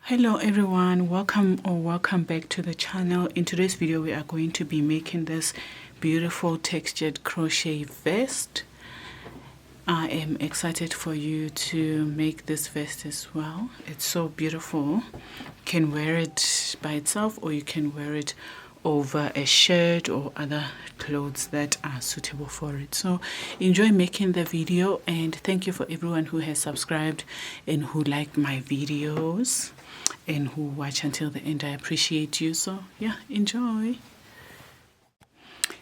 Hello everyone, welcome back to the channel. In today's video we are going to be making this beautiful textured crochet vest. I am excited for you to make this vest as well. It's so beautiful. You can wear it by itself or you can wear it over a shirt or other clothes that are suitable for it. So enjoy making the video, and thank you for everyone who has subscribed and who liked my videos and who watch until the end. I appreciate you. So yeah, enjoy.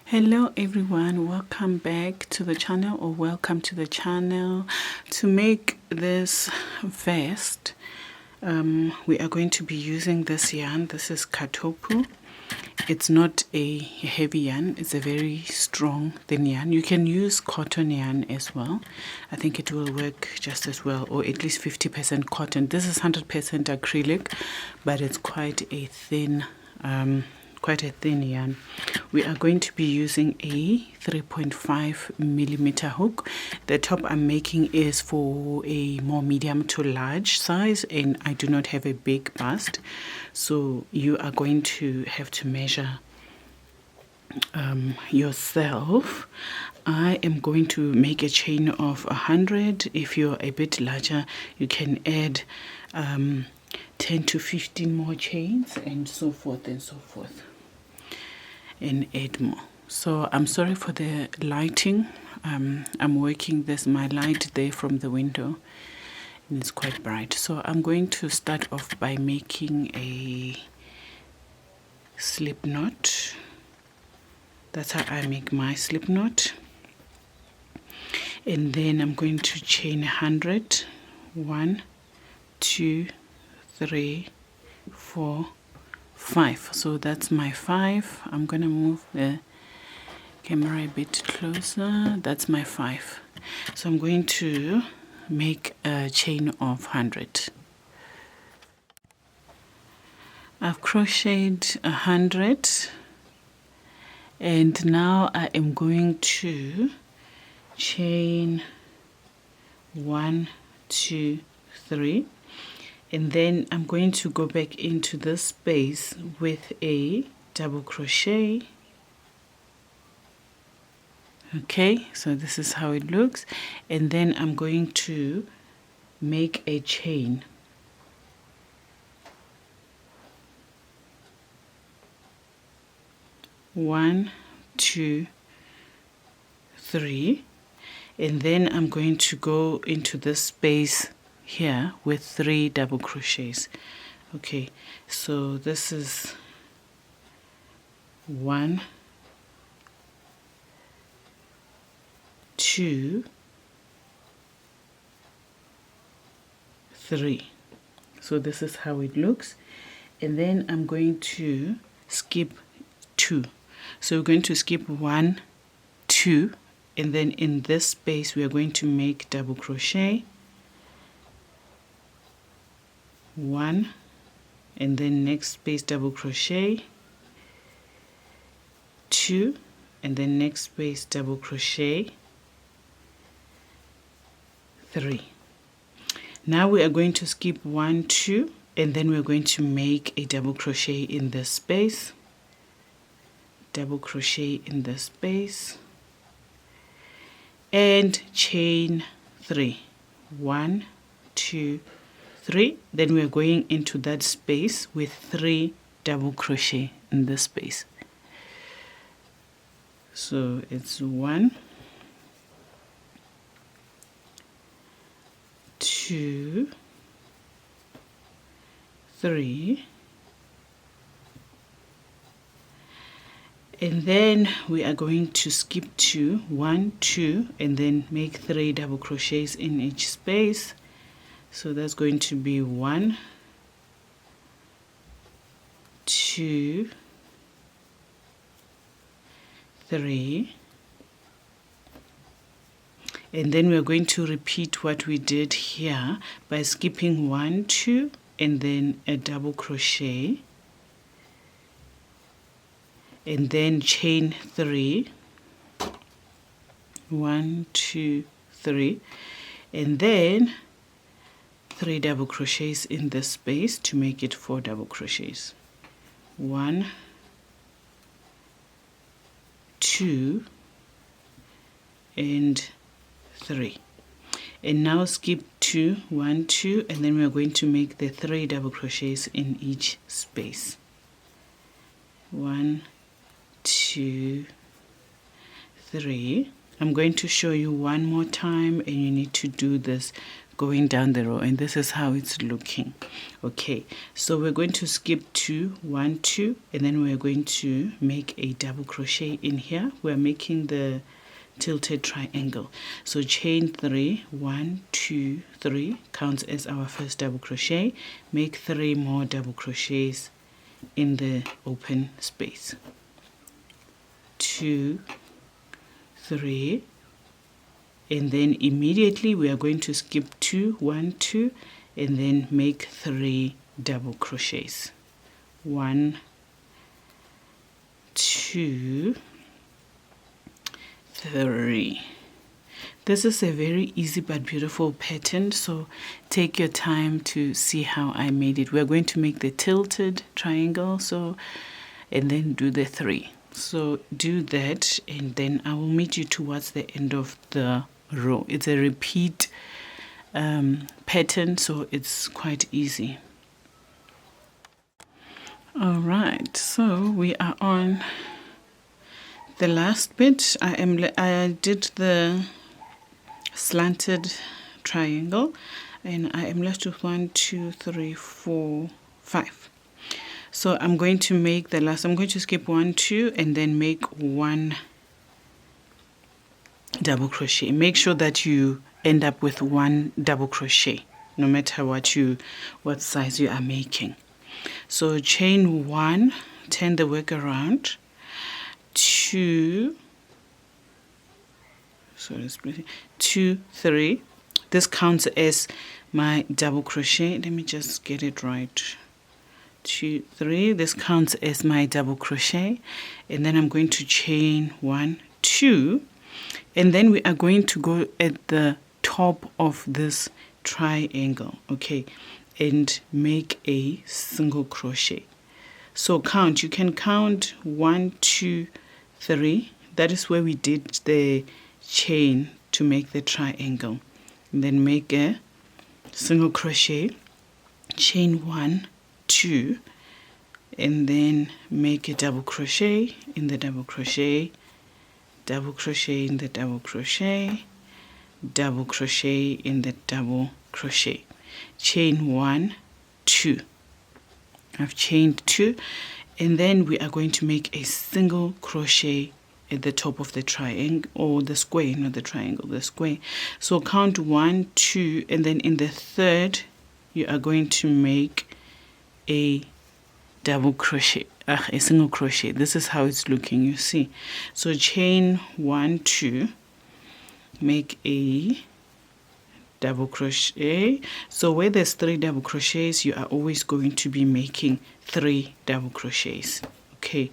Hello everyone, welcome back to the channel, or welcome to the channel. To make this vest, we are going to be using this yarn. This is Katopu. It's not a heavy yarn, it's a very strong thin yarn. You can use cotton yarn as well. I think it will work just as well, or at least 50% cotton. This is 100% acrylic, but it's quite a thin yarn. We are going to be using a 3.5 millimeter hook. The top I'm making is for a more medium to large size, and I do not have a big bust, so you are going to have to measure yourself. I am going to make a chain of 100. If you're a bit larger, you can add 10 to 15 more chains, and so forth and so forth, and add more. So I'm sorry for the lighting. I'm working my light there from the window, and it's quite bright. So I'm going to start off by making a slip knot. That's how I make my slip knot. And then I'm going to chain 100. 1, 2, 3, 4, 5. So that's my 5. I'm gonna move the camera a bit closer. That's my 5. So I'm going to make a chain of 100. I've crocheted 100, and now I am going to chain 1, 2, 3. And then I'm going to go back into this space with a double crochet. Okay, so this is how it looks. And then I'm going to make a chain. One, 2, 3. And then I'm going to go into this space here with 3 double crochets. Okay, so this is 1, 2, 3. So this is how it looks. And then I'm going to skip 2. So we're going to skip 1, 2, and then in this space we are going to make double crochet. 1, and then next space double crochet. 2, and then next space double crochet. 3. Now we are going to skip 1, 2, and then we're going to make a double crochet in this space. Double crochet in this space, and chain 3. 1, 2, 3. Then we're going into that space with 3 double crochet in this space. So it's 1, 2, 3, and then we are going to skip 2, 1, 2, and then make 3 double crochets in each space. So that's going to be 1, 2, 3, and then we're going to repeat what we did here by skipping 1, 2, and then a double crochet, and then chain 3. 1, 2, 3, and then 3 double crochets in this space to make it 4 double crochets. 1, 2 and 3. And now skip 2, 1, 2, and then we're going to make the 3 double crochets in each space. 1, 2, 3. I'm going to show you one more time, and you need to do this going down the row, and this is how it's looking. Okay, so we're going to skip 2, 1, 2, and then we're going to make a double crochet in here. We're making the tilted triangle, so chain 3, 1, 2, 3 counts as our first double crochet. Make 3 more double crochets in the open space. 2, 3, and then immediately we are going to skip 2, 1, 2, and then make 3 double crochets. 1, 2, 3. This is a very easy but beautiful pattern, so take your time to see how I made it. We're going to make the tilted triangle, and then do the 3. So do that, and then I will meet you towards the end of the row. It's a repeat pattern, so it's quite easy. All right, so we are on the last bit. I did the slanted triangle, and I am left with 1, 2, 3, 4, 5. So I'm going to make the last. I'm going to skip 1, 2, and then make 1 double crochet. Make sure that you end up with 1 double crochet, no matter what size you are making. So chain 1, turn the work around. 2, 2, 3. This counts as my double crochet. Let me just get it right. 2, 3. This counts as my double crochet, and then I'm going to chain 1, 2, and then we are going to go at the top of this triangle, okay, and make a single crochet. So count. You can count 1, 2, 3. That is where we did the chain to make the triangle. And then make a single crochet, chain 1, 2, and then make a double crochet in the double crochet, double crochet in the double crochet, double crochet in the double crochet. Chain 1, 2. I've chained 2, and then we are going to make a single crochet at the top of the triangle, or the square, not the triangle, the square. So count 1, 2, and then in the third you are going to make a double crochet, a single crochet. This is how it's looking, you see. So chain 1, 2, make a double crochet. So where there's 3 double crochets, you are always going to be making 3 double crochets, okay.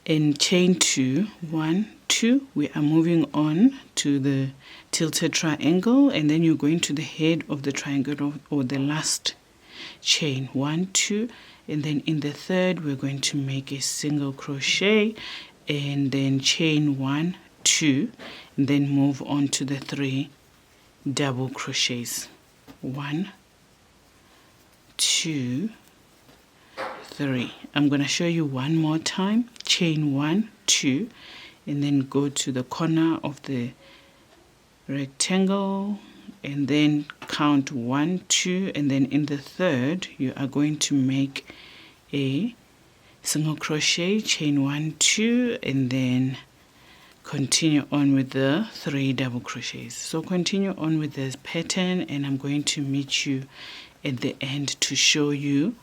And chain 2, 1, 2, we are moving on to the tilted triangle, and then you're going to the head of the triangle, or the last chain 1, 2, and then in the third we're going to make a single crochet, and then chain 1, 2, and then move on to the 3 double crochets. 1, 2, 3. I'm going to show you one more time. Chain 1, 2, and then go to the corner of the rectangle, and then count 1, 2, and then in the third you are going to make a single crochet, chain 1, 2, and then continue on with the 3 double crochets. So continue on with this pattern, and I'm going to meet you at the end to show you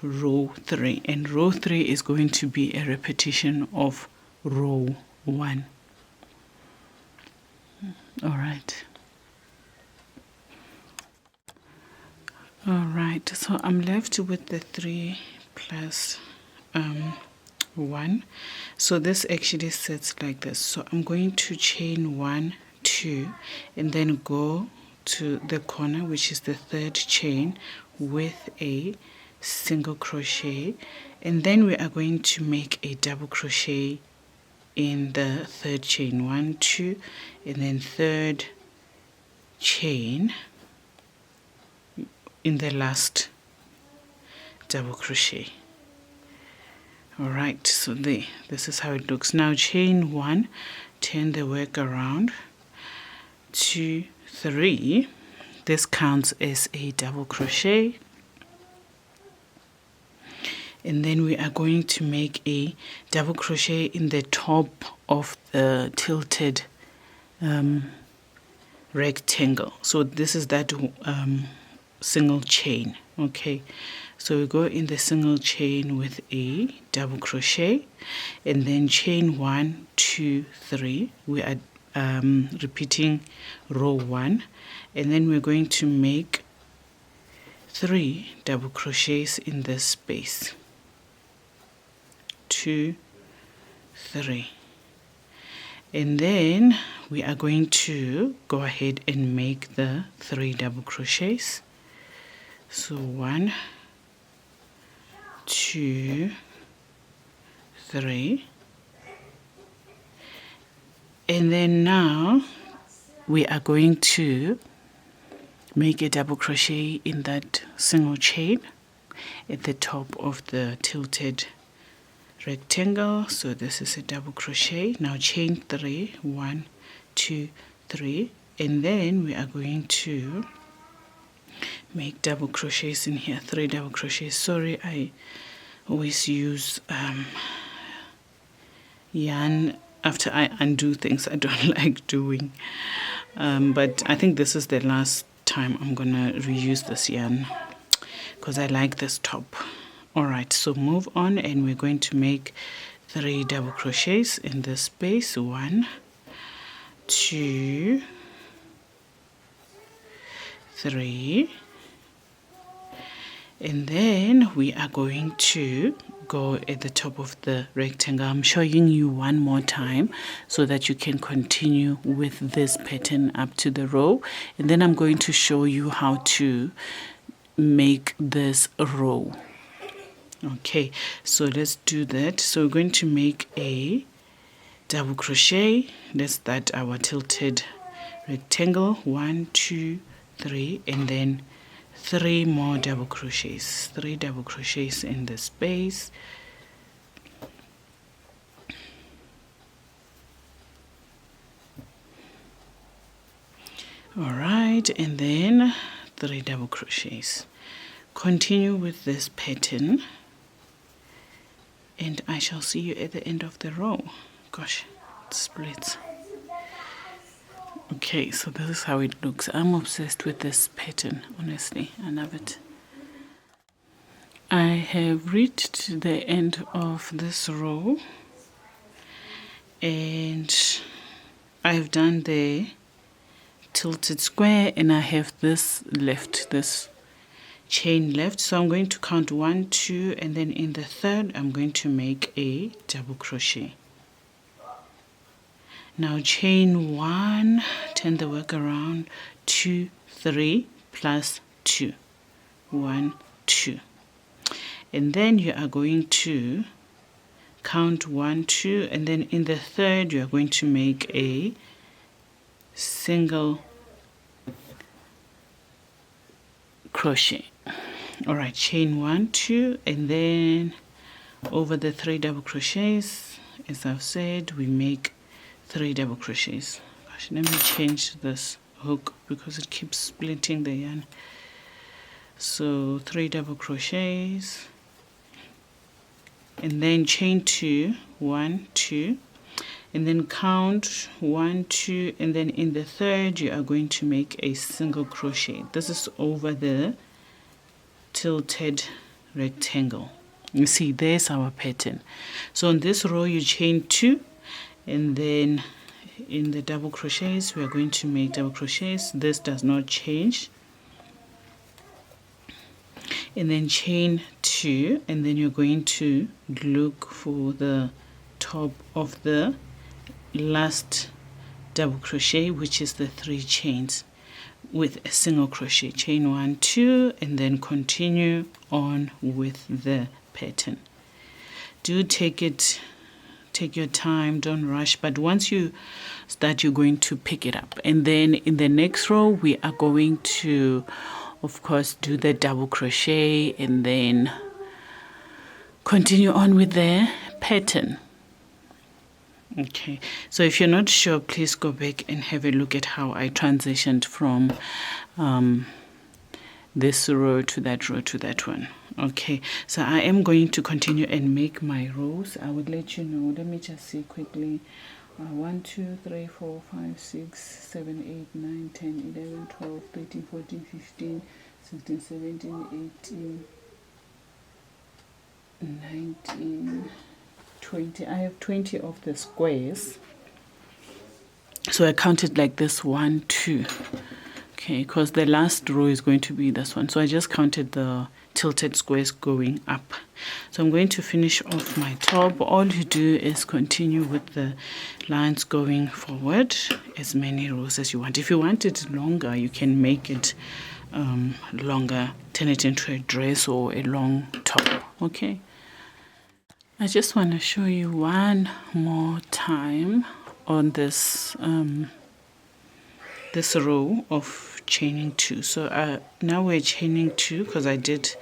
row 3, and row 3 is going to be a repetition of row 1. All right, so I'm left with the 3 plus 1. So this actually sets like this. So I'm going to chain 1, 2, 2, and then go to the corner, which is the third chain, with a single crochet, and then we are going to make a double crochet in the third chain, 1, 2, and then third chain in the last double crochet. Alright, so this is how it looks. Now chain 1, turn the work around, 2, 3, this counts as a double crochet, and then we are going to make a double crochet in the top of the tilted rectangle. So this is that single chain. Okay, so we go in the single chain with a double crochet, and then chain 1, 2, 3, we are repeating row 1, and then we're going to make 3 double crochets in this space, 2, 3, and then we are going to go ahead and make the 3 double crochets. So 1, 2, 3, and then now we are going to make a double crochet in that single chain at the top of the tilted rectangle. So this is a double crochet. Now chain 3, 1, 2, 3, and then we are going to make double crochets in here, 3 double crochets. Sorry, I always use yarn after I undo things I don't like doing, but I think this is the last time I'm gonna reuse this yarn because I like this top. Alright, so move on, and we're going to make 3 double crochets in this space, 1, 2, 3, and then we are going to go at the top of the rectangle. I'm showing you one more time so that you can continue with this pattern up to the row, and then I'm going to show you how to make this row. Okay, so let's do that. So we're going to make a double crochet. Let's start our tilted rectangle, 1, 2, 3, and then 3 more double crochets, 3 double crochets in the space. Alright, and then 3 double crochets. Continue with this pattern, and I shall see you at the end of the row. Gosh, it splits. Okay, so this is how it looks. I'm obsessed with this pattern, honestly. I love it. I have reached the end of this row, and I've done the tilted square, and I have this left, this chain left. So I'm going to count 1, 2, and then in the third I'm going to make a double crochet. Now chain 1, turn the work around, 2, 3 plus 2, 1, 2, and then you are going to count 1, 2, and then in the third you are going to make a single crochet. All right, chain 1, 2, and then over the 3 double crochets, as I've said, we make 3 double crochets. Gosh, let me change this hook because it keeps splitting the yarn. So 3 double crochets, and then chain 2, 1, 2, and then count 1, 2, and then in the third you are going to make a single crochet. This is over the tilted rectangle. You see, there's our pattern. So in this row you chain 2, and then in the double crochets we are going to make double crochets. This does not change, and then chain 2, and then you're going to look for the top of the last double crochet, which is the 3 chains with a single crochet. Chain 1, 2, and then continue on with the pattern. Do take your time, don't rush, but once you start, you're going to pick it up. And then in the next row we are going to, of course, do the double crochet and then continue on with the pattern. Okay, so if you're not sure, please go back and have a look at how I transitioned from this row to that row to that one. Okay, so I am going to continue and make my rows. I would let you know. Let me just see quickly. 1, 2, 3, 4, 5, 6, 7, 8, 9, 10, 11, 12, 13, 14, 15, 16, 17, 18, 19, 20. I have 20 of the squares, so I counted like this: 1, 2. Okay, because the last row is going to be this one, so I just counted the tilted squares going up. So I'm going to finish off my top. All you do is continue with the lines going forward, as many rows as you want. If you want it longer, you can make it longer, turn it into a dress or a long top. Okay, I just want to show you one more time on this this row of chaining 2. So now we're chaining 2 because I did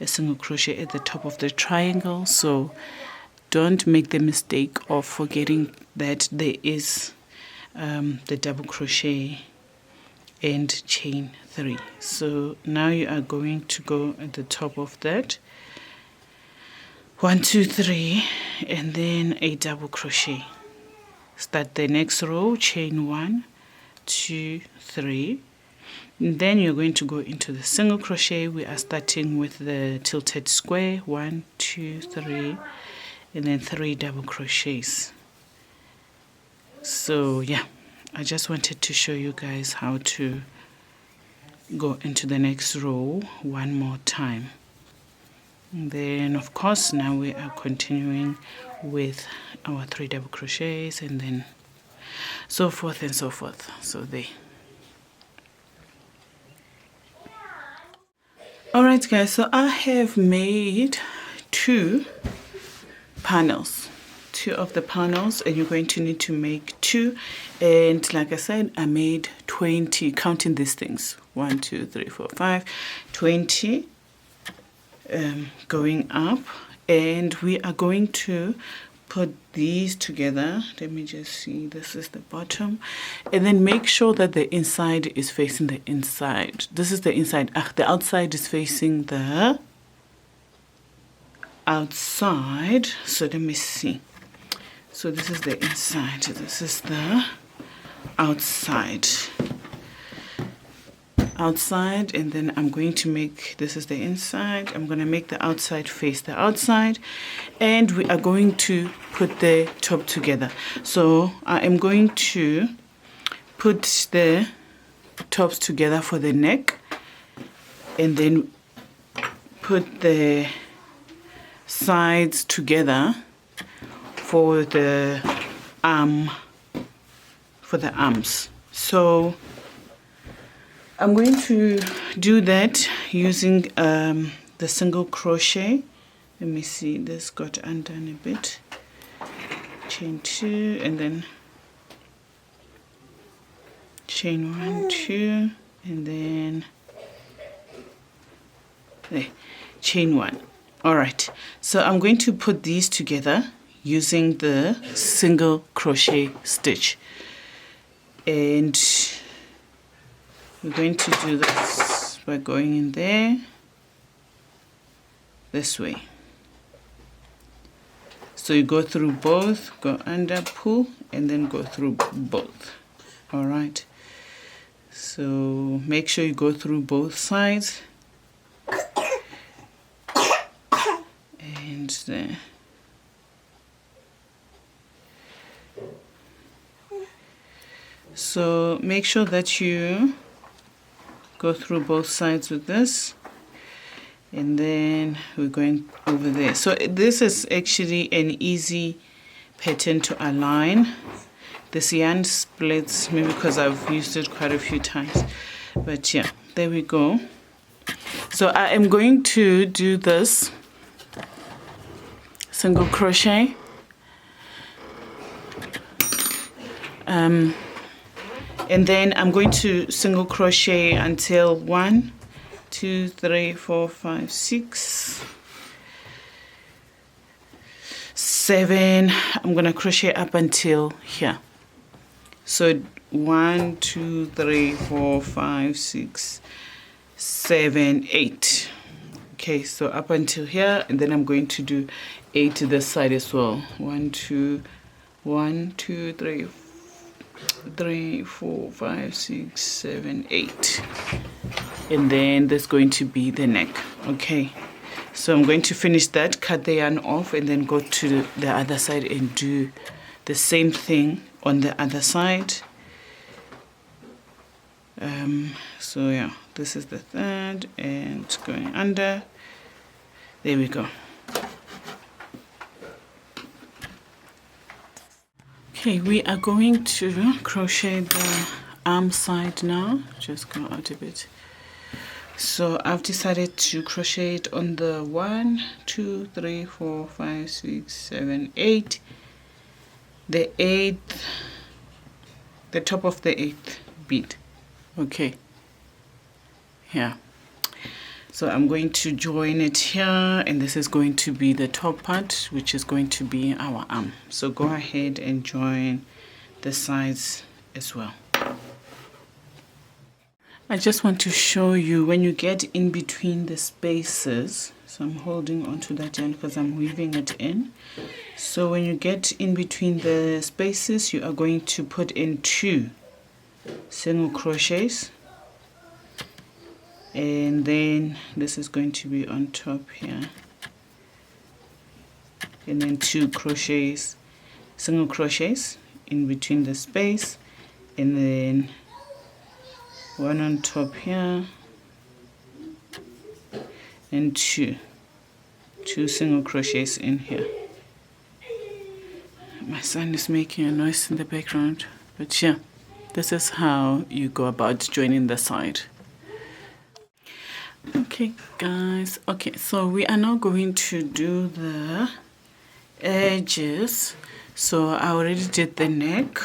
a single crochet at the top of the triangle. So don't make the mistake of forgetting that there is the double crochet and chain 3. So now you are going to go at the top of that, 1, 2, 3, and then a double crochet. Start the next row, chain 1, 2, 3, and then you're going to go into the single crochet. We are starting with the tilted square, 1, 2, 3, and then 3 double crochets. So yeah, I just wanted to show you guys how to go into the next row one more time. And then of course now we are continuing with our 3 double crochets, and then so forth and so forth. So there. Alright guys, so I have made 2 panels, 2 of the panels, and you're going to need to make 2. And like I said, I made 20, counting these things, 1, 2, 3, 4, 5, 20 going up. And we are going to put these together. Let me just see, this is the bottom, and then make sure that the inside is facing the inside. This is the inside. The outside is facing the outside. So let me see. So this is the inside, this is the outside, and then I'm going to make, this is the inside, I'm going to make the outside face the outside, and we are going to put the top together. So I am going to put the tops together for the neck, and then put the sides together for the arms. So I'm going to do that using the single crochet. Let me see, this got undone a bit. Chain 2, and then chain 1, 2, and then there, chain 1. All right, so I'm going to put these together using the single crochet stitch, and we're going to do this by going in there this way. So you go through both, go under, pull, and then go through both. All right, so make sure you go through both sides, and there. So make sure that you go through both sides with this, and then we're going over there. So this is actually an easy pattern to align. this yarn splits, maybe because I've used it quite a few times, but yeah, there we go. So I am going to do this single crochet, and then I'm going to single crochet until 1, 2, 3, 4, 5, 6, 7. I'm going to crochet up until here. So 1, 2, 3, 4, 5, 6, 7, 8. Okay, so up until here, and then I'm going to do 8 to this side as well. 1, 2, 3, 4, 5, 6, 7, 8. And then there's going to be the neck. Okay, so I'm going to finish that, cut the yarn off, and then go to the other side and do the same thing on the other side. So yeah, this is the third, and it's going under. There we go. Okay, we are going to crochet the arm side now. Just go out a bit. So I've decided to crochet it on the 1, 2, 3, 4, 5, 6, 7, 8. The 8th, the top of the 8th bead. Okay, here. So I'm going to join it here, and this is going to be the top part, which is going to be our arm. So go ahead and join the sides as well. I just want to show you when you get in between the spaces. So I'm holding onto that yarn because I'm weaving it in. So when you get in between the spaces, you are going to put in 2 single crochets, and then this is going to be on top here, and then 2 crochets, single crochets in between the space, and then 1 on top here, and 2 single crochets in here. My son is making a noise in the background, but yeah, this is how you go about joining the side. Okay guys, okay, so we are now going to do the edges. So I already did the neck,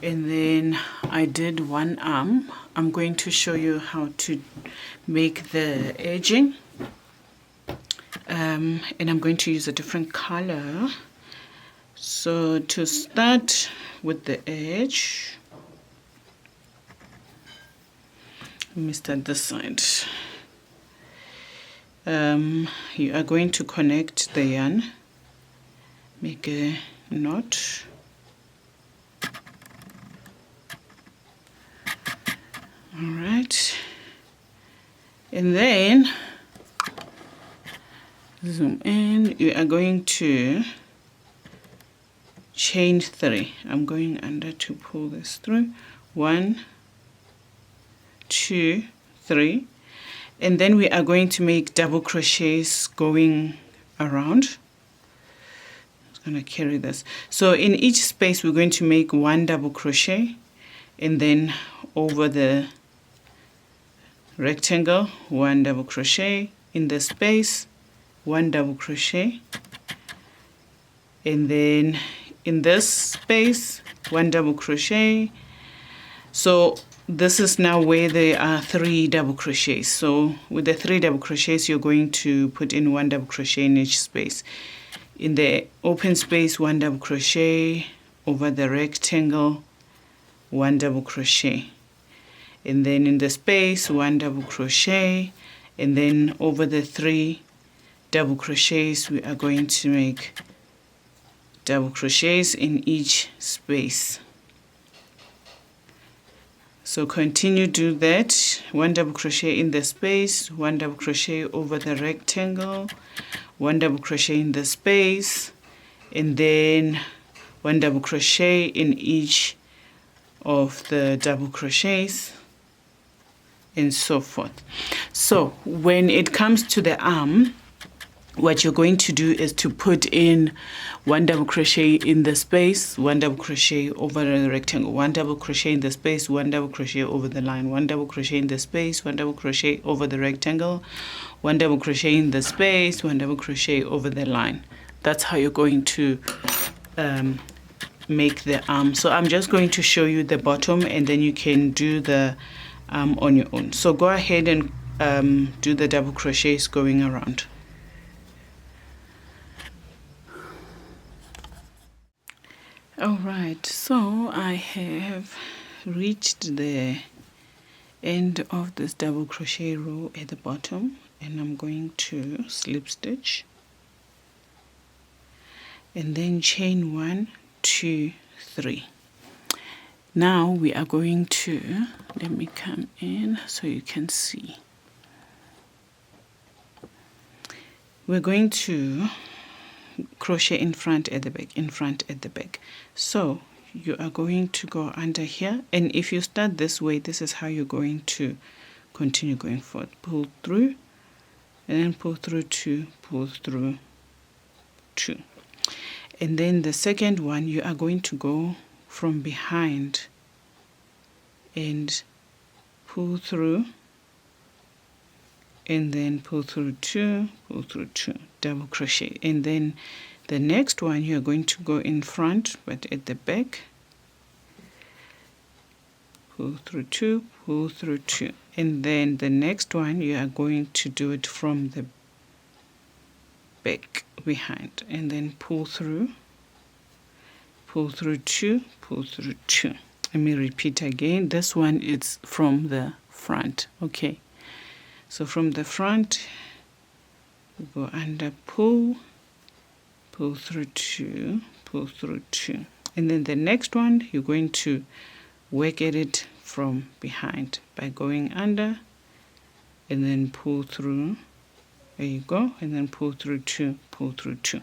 and then I did one arm. I'm going to show you how to make the edging, and I'm going to use a different color. So to start with the edge, let me start this side. You are going to connect the yarn, make a knot, all right, and then zoom in. You are going to chain 3. I'm going under to pull this through. 1, 2, 3, and then we are going to make double crochets going around. I'm going to carry this. So in each space we're going to make 1 double crochet, and then over the rectangle 1 double crochet, in the space 1 double crochet, and then in this space 1 double crochet. So this is now where there are 3 double crochets. So with the 3 double crochets, you're going to put in 1 double crochet in each space. In the open space, 1 double crochet, over the rectangle 1 double crochet, and then in the space 1 double crochet, and then over the 3 double crochets we are going to make double crochets in each space. So continue do that. 1 double crochet in the space, 1 double crochet over the rectangle, 1 double crochet in the space, and then 1 double crochet in each of the double crochets, and so forth. So when it comes to the arm, what you're going to do is to put in 1 double crochet in the space, 1 double crochet over the rectangle, 1 double crochet in the space, 1 double crochet over the line, 1 double crochet in the space, 1 double crochet over the rectangle, 1 double crochet in the space, 1 double crochet over the line. That's how you're going to make the arm. So I'm just going to show you the bottom, and then you can do the arm on your own. So go ahead and do the double crochets going around. All right, so I have reached the end of this double crochet row at the bottom, and I'm going to slip stitch and then chain 1, 2, 3. Now we are going to, let me come in so you can see. We're going to crochet in front at the back, in front at the back. So you are going to go under here, and if you start this way, this is how you're going to continue going forward. Pull through and then pull through 2, pull through 2. And then the second one, you are going to go from behind and pull through, and then pull through 2, pull through 2, double crochet. And then the next one, you're going to go in front but at the back, pull through 2, pull through 2. And then the next one, you are going to do it from the back behind, and then pull through 2, pull through 2. Let me repeat again. This one is from the front. Okay, so from the front, you go under, pull through 2, pull through 2. And then the next one, you're going to work at it from behind by going under and then pull through. There you go, and then pull through 2, pull through 2.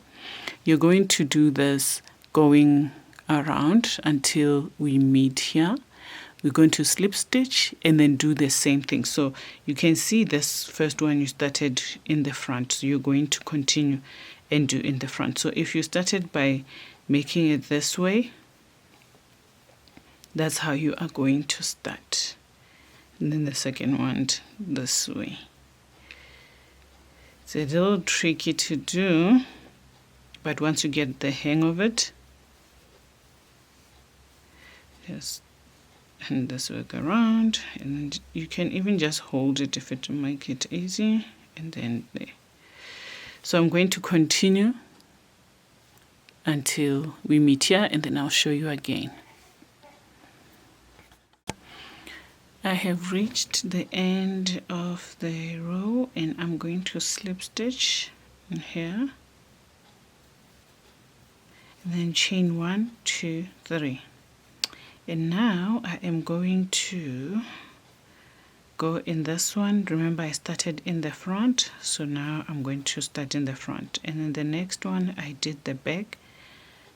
You're going to do this going around until we meet here. We're going to slip stitch and then do the same thing. So you can see this first one you started in the front, so you're going to continue and do in the front. So if you started by making it this way, that's how you are going to start. And then the second one this way. It's a little tricky to do, but once you get the hang of it, just and this work around, and you can even just hold it if it will make it easy, and then there. So I'm going to continue until we meet here, and then I'll show you again. I have reached the end of the row, and I'm going to slip stitch in here and then chain 1, 2, 3. And now I am going to go in this one. Remember, I started in the front, so now I'm going to start in the front. And then the next one, I did the back,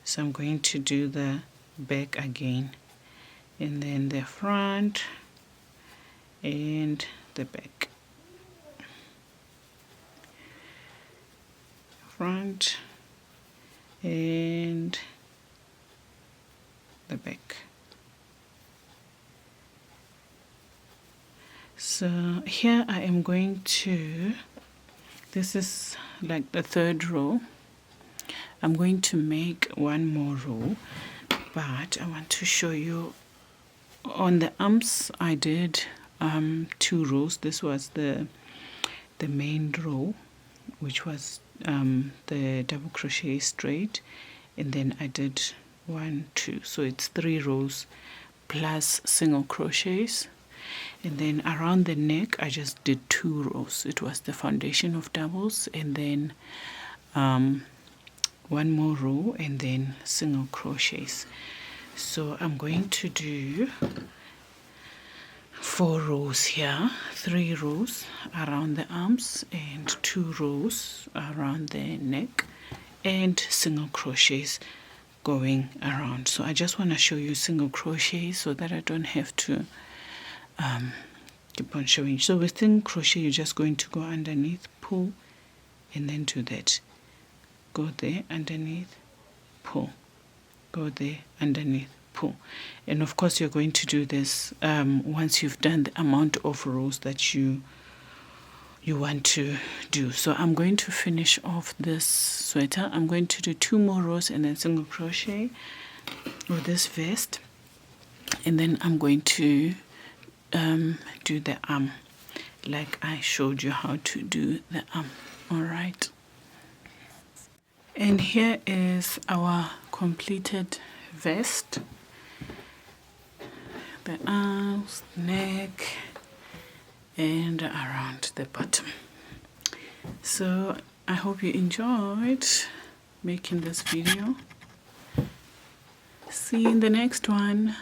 so I'm going to do the back again, and then the front and the back, front and the back. So here I am going to, this is like the third row. I'm going to make one more row, but I want to show you on the arms I did 2 rows. This was the main row, which was the double crochet straight, and then I did 1, 2, so it's 3 rows plus single crochets. And then around the neck I just did 2 rows. It was the foundation of doubles, and then 1 more row and then single crochets. So I'm going to do 4 rows here, 3 rows around the arms and 2 rows around the neck, and single crochets going around. So I just want to show you single crochet so that I don't have to keep on showing. So with single crochet, you're just going to go underneath, pull and then do that. Go there underneath, pull, go there underneath, pull. And of course you're going to do this once you've done the amount of rows that you want to do. So I'm going to finish off this sweater. I'm going to do 2 more rows and then single crochet with this vest, and then I'm going to do the arm like I showed you how to do the arm. All right, and here is our completed vest. The arms, neck, and around the bottom. So I hope you enjoyed making this video. See you in the next one.